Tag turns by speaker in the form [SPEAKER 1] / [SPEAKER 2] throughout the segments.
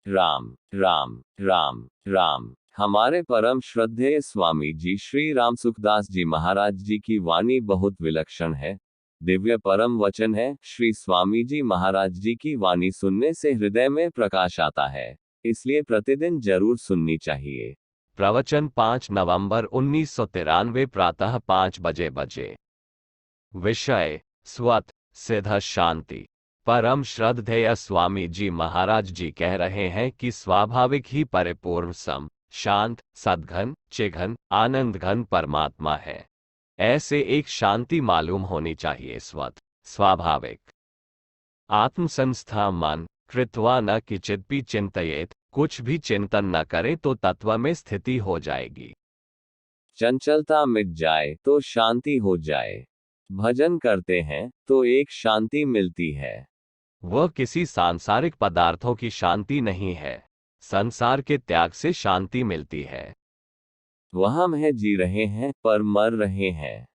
[SPEAKER 1] राम राम राम राम। हमारे परम श्रद्धेय स्वामी जी श्री राम सुखदास जी महाराज जी की वाणी बहुत विलक्षण है, दिव्य परम वचन है। श्री स्वामी जी महाराज जी की वाणी सुनने से हृदय में प्रकाश आता है, इसलिए प्रतिदिन जरूर सुननी चाहिए।
[SPEAKER 2] प्रवचन 5 नवंबर 1993 प्रातः 5 बजे। विषय स्वत सिद्ध शांति। परम श्रद्धेय स्वामी जी महाराज जी कह रहे हैं कि स्वाभाविक ही परिपूर्ण सम शांत सद्घन चिघन आनंद घन परमात्मा है। ऐसे एक शांति मालूम होनी चाहिए। स्वत स्वाभाविक आत्मसंस्था मन कृत्वा न किचिदपि चिंतयेत, कुछ भी चिंतन न करे तो तत्व में स्थिति हो जाएगी।
[SPEAKER 1] चंचलता मिट जाए तो शांति हो जाए। भजन करते हैं तो एक शांति मिलती है।
[SPEAKER 2] वह किसी सांसारिक पदार्थों की शांति नहीं है, संसार के त्याग से शांति मिलती है।
[SPEAKER 1] वह हम है जी रहे हैं पर मर रहे हैं,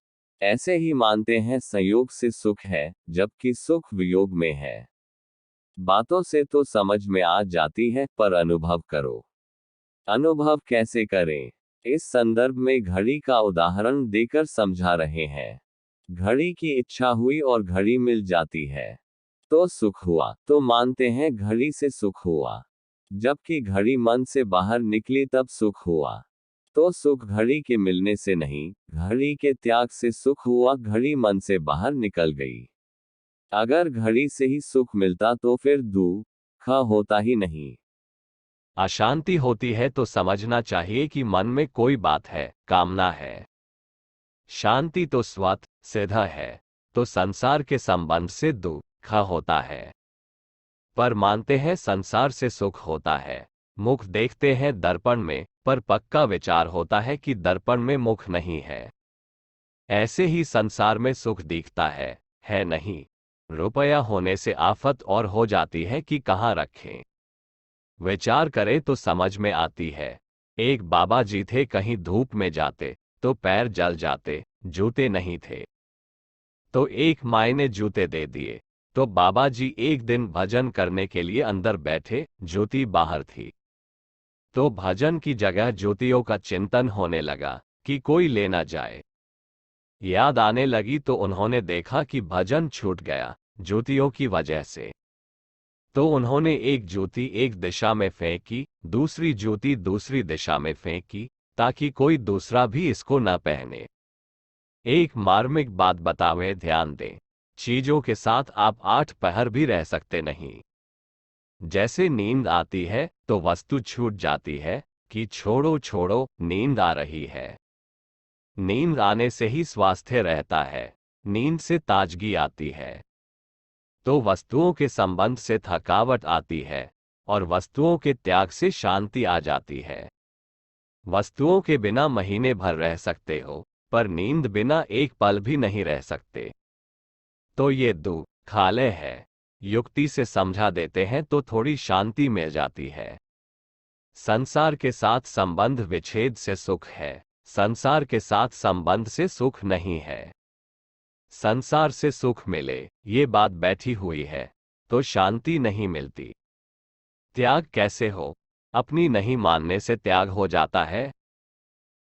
[SPEAKER 1] ऐसे ही मानते हैं संयोग से सुख है, जबकि सुख वियोग में है। बातों से तो समझ में आ जाती है, पर अनुभव करो। अनुभव कैसे करें? इस संदर्भ में घड़ी का उदाहरण देकर समझा रहे हैं। घड़ी की इच्छा हुई और घड़ी मिल जाती है तो सुख हुआ, तो मानते हैं घड़ी से सुख हुआ। जबकि घड़ी मन से बाहर निकली तब सुख हुआ, तो सुख घड़ी के मिलने से नहीं, घड़ी के त्याग से सुख हुआ। घड़ी मन से बाहर निकल गई। अगर घड़ी से ही सुख मिलता तो फिर दुख होता ही नहीं।
[SPEAKER 2] अशांति होती है तो समझना चाहिए कि मन में कोई बात है, कामना है। शांति तो स्वत सिद्ध है, तो संसार के संबंध से दुख होता है। पर मानते हैं संसार से सुख होता है। मुख देखते हैं दर्पण में, पर पक्का विचार होता है कि दर्पण में मुख नहीं है। ऐसे ही संसार में सुख दिखता है नहीं। रुपया होने से आफत और हो जाती है कि कहाँ रखें। विचार करें तो समझ में आती है। एक बाबा जी थे, कहीं धूप में जाते तो पैर जल जाते, जूते नहीं थे तो एक माई ने जूते दे दिए। तो बाबा जी एक दिन भजन करने के लिए अंदर बैठे, ज्योति बाहर थी। तो भजन की जगह ज्योतियों का चिंतन होने लगा कि कोई ले ना जाए। याद आने लगी तो उन्होंने देखा कि भजन छूट गया ज्योतियों की वजह से। तो उन्होंने एक ज्योति एक दिशा में फेंकी, दूसरी ज्योति दूसरी दिशा में फेंकी, ताकि कोई दूसरा भी इसको न पहने। एक मार्मिक बात बतावे, ध्यान दें। चीजों के साथ आप 8 पहर भी रह सकते नहीं। जैसे नींद आती है तो वस्तु छूट जाती है कि छोड़ो छोड़ो नींद आ रही है। नींद आने से ही स्वास्थ्य रहता है, नींद से ताजगी आती है। तो वस्तुओं के संबंध से थकावट आती है और वस्तुओं के त्याग से शांति आ जाती है। वस्तुओं के बिना महीने भर रह सकते हो, पर नींद बिना एक पल भी नहीं रह सकते। तो ये दुखालय है। युक्ति से समझा देते हैं तो थोड़ी शांति मिल जाती है। संसार के साथ संबंध विच्छेद से सुख है, संसार के साथ संबंध से सुख नहीं है। संसार से सुख मिले ये बात बैठी हुई है तो शांति नहीं मिलती। त्याग कैसे हो? अपनी नहीं मानने से त्याग हो जाता है।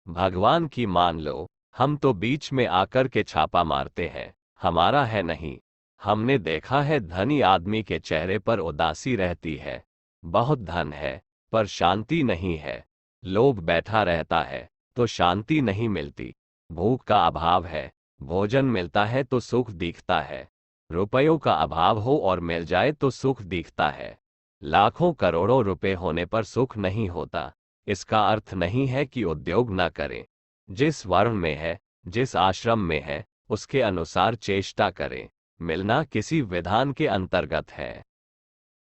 [SPEAKER 2] भगवान की मान लो, हम तो बीच में आकर के छापा मारते हैं, हमारा है नहीं। हमने देखा है धनी आदमी के चेहरे पर उदासी रहती है, बहुत धन है पर शांति नहीं है। लोभ बैठा रहता है तो शांति नहीं मिलती। भूख का अभाव है, भोजन मिलता है तो सुख दिखता है। रुपयों का अभाव हो और मिल जाए तो सुख दिखता है। लाखों करोड़ों रुपए होने पर सुख नहीं होता। इसका अर्थ नहीं है कि उद्योग न करें। जिस वर्ण में है, जिस आश्रम में है, उसके अनुसार चेष्टा करें। मिलना किसी विधान के अंतर्गत है।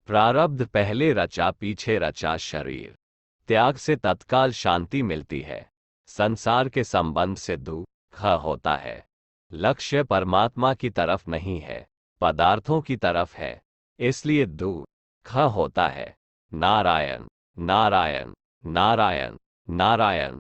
[SPEAKER 2] प्रारब्ध पहले रचा पीछे रचा शरीर। त्याग से तत्काल शांति मिलती है, संसार के संबंध से दुख होता है। लक्ष्य परमात्मा की तरफ नहीं है, पदार्थों की तरफ है, इसलिए दुख होता है। नारायण नारायण नारायण नारायण।